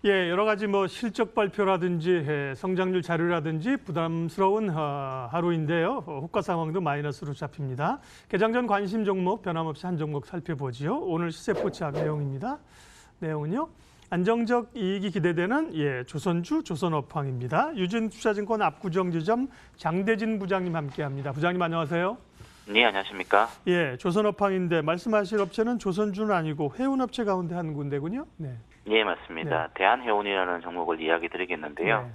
예, 여러 가지 뭐 실적 발표라든지 성장률 자료라든지 부담스러운 하루인데요. 호가 상황도 마이너스로 잡힙니다. 개장 전 관심 종목 변함없이 한 종목 살펴보지요. 오늘 시세 포착 내용입니다. 내용은요. 안정적 이익이 기대되는 조선주 조선업황입니다. 유진투자증권 압구정지점 장대진 부장님 함께합니다. 부장님 안녕하세요. 네, 안녕하십니까? 예, 조선업황인데 말씀하실 업체는 조선주는 아니고 해운업체 가운데 한 군데군요. 네. 예, 맞습니다. 네. 대한해운이라는 종목을 이야기 드리겠는데요. 네.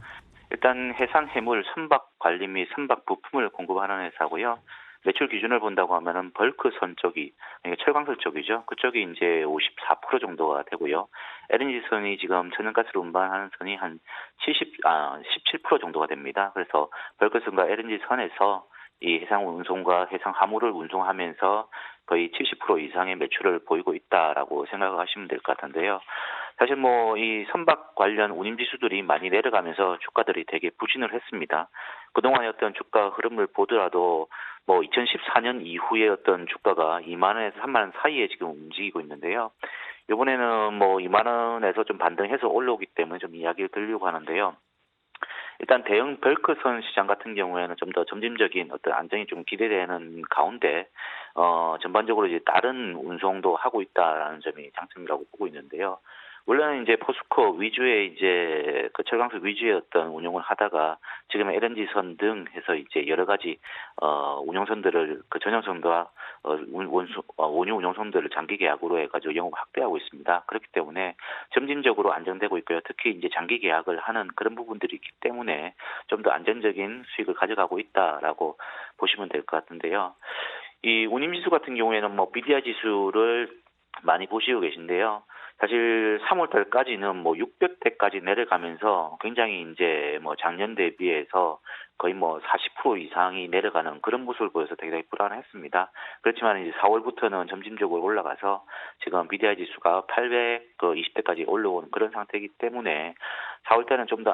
일단 해상 해물 선박 관리 및 선박 부품을 공급하는 회사고요. 매출 기준을 본다고 하면은 벌크선 쪽이, 그러니까 철강선 쪽이죠. 그쪽이 이제 54% 정도가 되고요. LNG선이 지금 천연가스를 운반하는 선이 한 17% 정도가 됩니다. 그래서 벌크선과 LNG선에서 이 해상 운송과 해상 화물을 운송하면서 거의 70% 이상의 매출을 보이고 있다라고 생각하시면 될 것 같은데요. 사실 뭐 이 선박 관련 운임 지수들이 많이 내려가면서 주가들이 되게 부진을 했습니다. 그동안의 어떤 주가 흐름을 보더라도 뭐 2014년 이후에 어떤 주가가 2만 원에서 3만 원 사이에 지금 움직이고 있는데요. 이번에는 뭐 2만 원에서 좀 반등해서 올라오기 때문에 좀 이야기를 드리려고 하는데요. 일단 대형 벌크선 시장 같은 경우에는 좀 더 점진적인 어떤 안정이 좀 기대되는 가운데 전반적으로 이제 다른 운송도 하고 있다라는 점이 장점이라고 보고 있는데요. 원래는 이제 포스코 위주의 이제 그 철강선 위주의 어떤 운용을 하다가 지금 LNG선 등 해서 이제 여러 가지 운용선들을 그 전용선과 원유 운용선들을 장기 계약으로 해가지고 영업 확대하고 있습니다. 그렇기 때문에 점진적으로 안정되고 있고요. 특히 이제 장기 계약을 하는 그런 부분들이 있기 때문에 좀 더 안정적인 수익을 가져가고 있다라고 보시면 될 것 같은데요. 이 운임지수 같은 경우에는 뭐 BDI 지수를 많이 보시고 계신데요. 사실 3월 달까지는 뭐 600대까지 내려가면서 굉장히 이제 뭐 작년 대비해서 거의 뭐 40% 이상이 내려가는 그런 모습을 보여서 되게 불안했습니다. 그렇지만 이제 4월부터는 점진적으로 올라가서 지금 BDI 지수가 820대까지 올라온 그런 상태이기 때문에 4월 때는 좀 더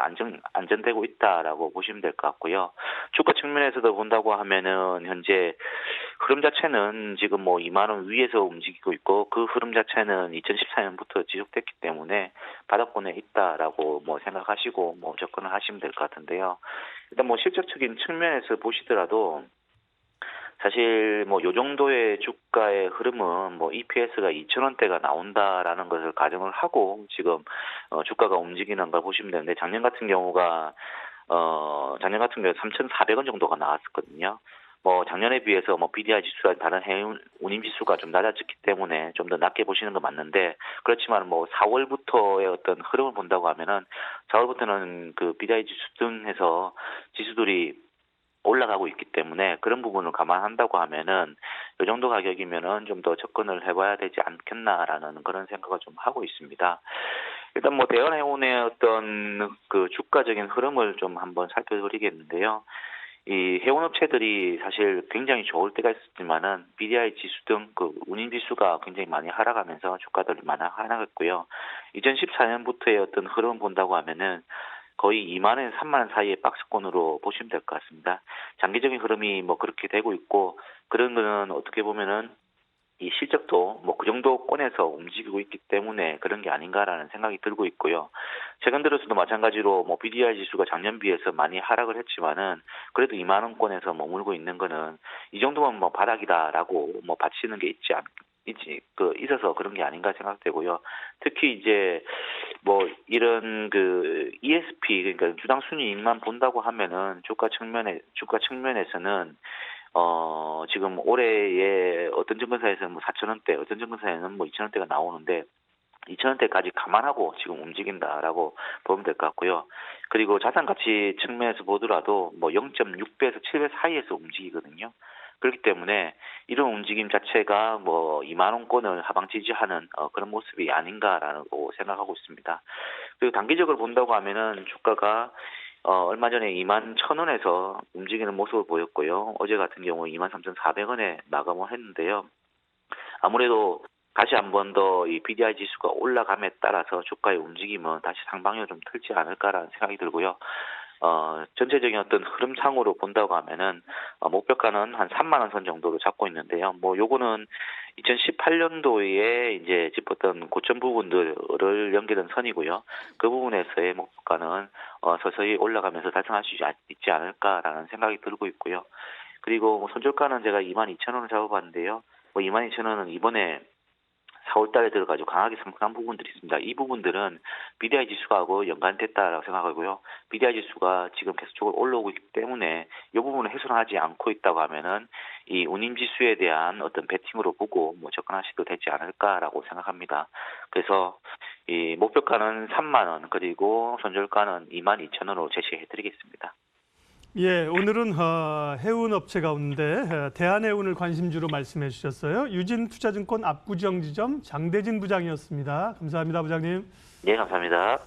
안전되고 있다라고 보시면 될 것 같고요. 주가 측면에서도 본다고 하면은 현재 흐름 자체는 지금 뭐 2만 원 위에서 움직이고 있고 그 흐름 자체는 2014년부터 지속됐기 때문에 바닥권에 있다라고 뭐 생각하시고 뭐 접근을 하시면 될 것 같은데요. 일단 뭐 실적적인 측면에서 보시더라도 사실 뭐 요 정도의 주가의 흐름은 뭐 EPS가 2,000원대가 나온다라는 것을 가정을 하고 지금 주가가 움직이는 걸 보시면 되는데 작년 같은 경우에 3,400원 정도가 나왔었거든요. 뭐 작년에 비해서 뭐 BDI 지수나 다른 해운 운임 지수가 좀 낮아졌기 때문에 좀 더 낮게 보시는 건 맞는데 그렇지만 뭐 4월부터의 어떤 흐름을 본다고 하면은 4월부터는 그 BDI 지수 등 해서 지수들이 올라가고 있기 때문에 그런 부분을 감안한다고 하면은 이 정도 가격이면은 좀 더 접근을 해봐야 되지 않겠나라는 그런 생각을 좀 하고 있습니다. 일단 뭐 대한해운의 어떤 그 주가적인 흐름을 좀 한번 살펴드리겠는데요. 이 해운업체들이 사실 굉장히 좋을 때가 있었지만은 BDI 지수 등 그 운임 지수가 굉장히 많이 하락하면서 주가들이 많이 하락했고요. 2014년부터의 어떤 흐름 본다고 하면은 거의 2만 원, 3만 원 사이의 박스권으로 보시면 될 것 같습니다. 장기적인 흐름이 뭐 그렇게 되고 있고 그런 거는 어떻게 보면은 이 실적도 뭐 그 정도권에서 움직이고 있기 때문에 그런 게 아닌가라는 생각이 들고 있고요. 최근 들어서도 마찬가지로 뭐 BDI 지수가 작년 비해서 많이 하락을 했지만은 그래도 2만 원권에서 머물고 있는 거는 이 정도면 뭐 바닥이다라고 뭐 받치는 게 있어서 그런 게 아닌가 생각되고요. 특히 이제 뭐 이런 그 ESP 그러니까 주당 순이익만 본다고 하면은 주가 측면에서는 지금 올해에 어떤 증권사에서는 뭐 4,000원대, 어떤 증권사에는 뭐 2,000원대가 나오는데 2,000원대까지 감안하고 지금 움직인다라고 보면 될 것 같고요. 그리고 자산 가치 측면에서 보더라도 뭐 0.6배에서 7배 사이에서 움직이거든요. 그렇기 때문에 이런 움직임 자체가 뭐 2만 원권을 하방 지지하는 그런 모습이 아닌가라고 생각하고 있습니다. 그리고 단기적으로 본다고 하면은 주가가 얼마 전에 2만 1,000원에서 움직이는 모습을 보였고요. 어제 같은 경우 2만 3,400원에 마감을 했는데요. 아무래도 다시 한 번 더 이 BDI 지수가 올라감에 따라서 주가의 움직임은 다시 상방향으로 좀 틀지 않을까라는 생각이 들고요. 전체적인 어떤 흐름상으로 본다고 하면은 목표가는 한 3만 원 선 정도로 잡고 있는데요. 뭐 요거는 2018년도에 이제 짚었던 고점 부분들을 연결한 선이고요. 그 부분에서의 목표가는 서서히 올라가면서 달성할 수 있지 않을까라는 생각이 들고 있고요. 그리고 뭐 손절가는 제가 22,000원을 잡아봤는데요. 뭐 22,000원은 이번에 4월 달에 들어가지고 강하게 상승한 부분들이 있습니다. 이 부분들은 BDI 지수하고 연관됐다라고 생각하고요. BDI 지수가 지금 계속적으로 올라오고 있기 때문에 이 부분을 훼손하지 않고 있다고 하면은 이 운임 지수에 대한 어떤 베팅으로 보고 뭐 접근하셔도 되지 않을까라고 생각합니다. 그래서 이 목표가는 3만 원 그리고 손절가는 22,000원으로 제시해드리겠습니다. 예, 오늘은 해운업체 가운데 대한해운을 관심주로 말씀해 주셨어요. 유진투자증권 압구정지점 장대진 부장이었습니다. 감사합니다, 부장님. 네, 감사합니다.